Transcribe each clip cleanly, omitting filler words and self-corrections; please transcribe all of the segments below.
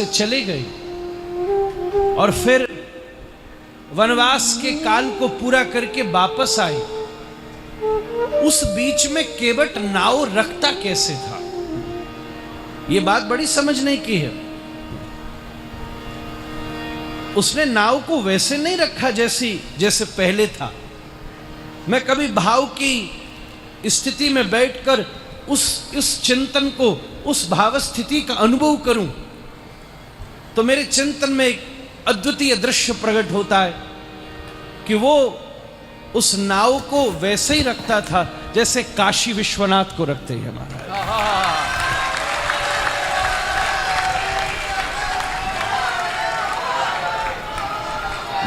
से चले गए और फिर वनवास के काल को पूरा करके वापस आए, उस बीच में केवट नाव रखता कैसे था? यह बात बड़ी समझने की है। उसने नाव को वैसे नहीं रखा जैसे पहले था। मैं कभी भाव की स्थिति में बैठकर उस चिंतन को, उस भाव स्थिति का अनुभव करूं तो मेरे चिंतन में एक अद्वितीय दृश्य प्रकट होता है कि वो उस नाव को वैसे ही रखता था जैसे काशी विश्वनाथ को रखते हैं महाराज।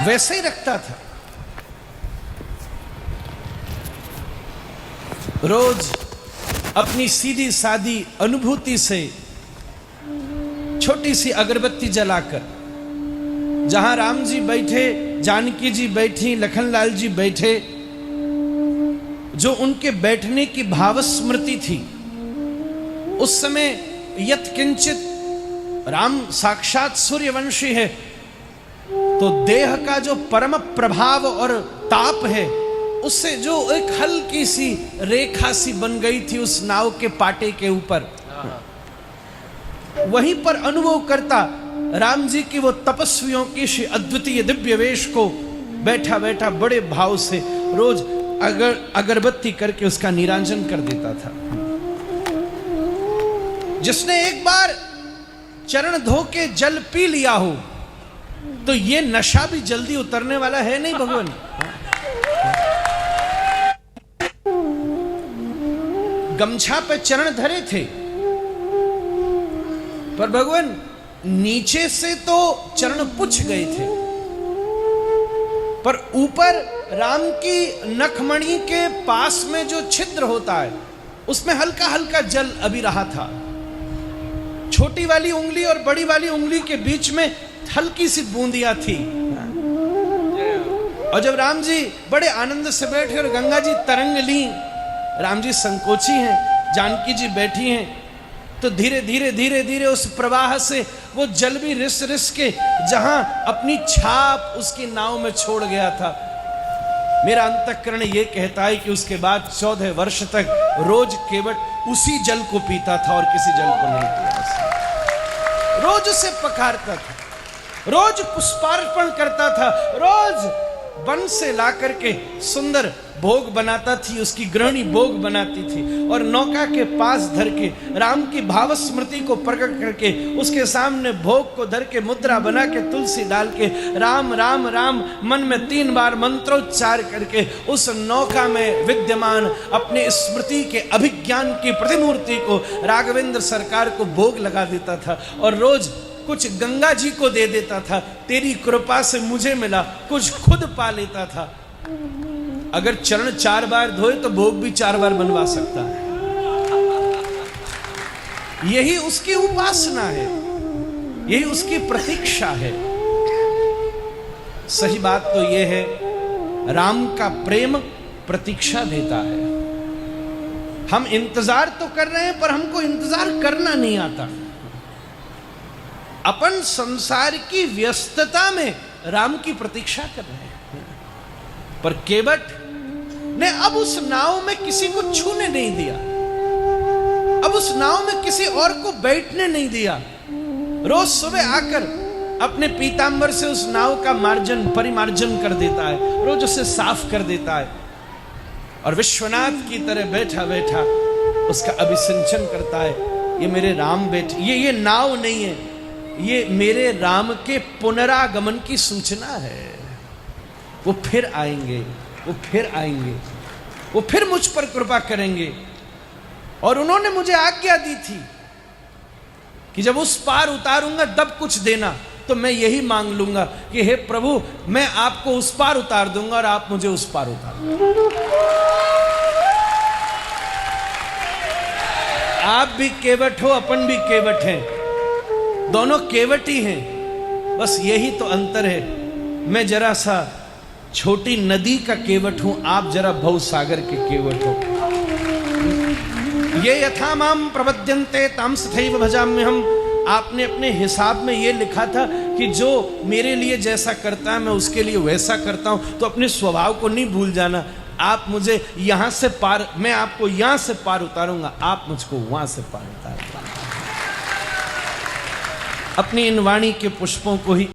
वैसे ही रखता था। रोज अपनी सीधी सादी अनुभूति से छोटी सी अगरबत्ती जलाकर, जहां राम जी बैठे, जानकी जी बैठी, लखनलाल जी बैठे, जो उनके बैठने की भाव स्मृति थी, उस समय यत्किंचित राम साक्षात सूर्यवंशी है, तो देह का जो परम प्रभाव और ताप है, उससे जो एक हल्की सी रेखा सी बन गई थी उस नाव के पाटे के ऊपर, वहीं पर अनुभव करता राम जी की वो तपस्वियों की श्री अद्वितीय दिव्य वेश को बैठा बैठा बड़े भाव से रोज अगरबत्ती करके उसका निरांजन कर देता था। जिसने एक बार चरण धो के जल पी लिया हो तो ये नशा भी जल्दी उतरने वाला है नहीं भगवान। गमछा पे चरण धरे थे, पर भगवान नीचे से तो चरण पुछ गए थे, पर ऊपर राम की नखमणि के पास में जो छिद्र होता है उसमें हल्का हल्का जल अभी रहा था। छोटी वाली उंगली और बड़ी वाली उंगली के बीच में हल्की सी बूंदियां थी। और जब राम जी बड़े आनंद से बैठे और गंगा जी तरंग ली, राम जी संकोची हैं, जानकी जी बैठी हैं, तो धीरे धीरे धीरे धीरे उस प्रवाह से वो जल भी रिस रिस के जहां अपनी छाप उसकी नाव में छोड़ गया था। मेरा अंतःकरण ये कहता है कि उसके बाद 14 वर्ष तक रोज केवट उसी जल को पीता था और किसी जल को नहीं पीता। रोज उसे पखारता था, रोज पुष्पार्पण करता था, रोज वन से ला करके सुंदर भोग बनाता थी, उसकी गृहिणी भोग बनाती थी, और नौका के पास धर के राम की भाव स्मृति को प्रकट करके उसके सामने भोग को धर के मुद्रा बना के तुलसी डाल के राम राम राम मन में 3 बार मंत्रोच्चार करके उस नौका में विद्यमान अपने स्मृति के अभिज्ञान की प्रतिमूर्ति को राघवेंद्र सरकार को भोग लगा देता था। और रोज कुछ गंगा जी को दे देता था, तेरी कृपा से मुझे मिला, कुछ खुद पा लेता था। अगर चरण 4 बार धोए तो भोग भी 4 बार बनवा सकता है। यही उसकी उपासना है, यही उसकी प्रतीक्षा है। सही बात तो यह है, राम का प्रेम प्रतीक्षा देता है। हम इंतजार तो कर रहे हैं पर हमको इंतजार करना नहीं आता। अपन संसार की व्यस्तता में राम की प्रतीक्षा कर रहे हैं, पर केवट ने अब उस नाव में किसी को छूने नहीं दिया, अब उस नाव में किसी और को बैठने नहीं दिया। रोज सुबह आकर अपने पीतांबर से उस नाव का मार्जन परिमार्जन कर देता है, रोज उसे साफ कर देता है, और विश्वनाथ की तरह बैठा बैठा उसका अभिसिंचन करता है। ये मेरे राम बैठे, ये नाव नहीं है, ये मेरे राम के पुनरागमन की सूचना है। वो फिर आएंगे, वो फिर आएंगे, वो फिर मुझ पर कृपा करेंगे। और उन्होंने मुझे आज्ञा दी थी कि जब उस पार उतारूंगा तब कुछ देना, तो मैं यही मांग लूंगा कि हे प्रभु, मैं आपको उस पार उतार दूंगा और आप मुझे उस पार उतार दूंगा। आप भी केवट हो, अपन भी केवट हैं, दोनों केवट ही हैं, बस यही तो अंतर है। मैं जरा सा छोटी नदी का केवट हूं, आप जरा भव सागर के केवट हो। ये यथा माम प्रपद्यन्ते तां तथैव भजाम्यहम् आपने अपने हिसाब में ये लिखा था कि जो मेरे लिए जैसा करता है मैं उसके लिए वैसा करता हूं, तो अपने स्वभाव को नहीं भूल जाना। आप मुझे यहां से पार, मैं आपको यहां से पार उतारूंगा, आप मुझको वहां से पार उतारूंगा। अपनी इन वाणी के पुष्पों को ही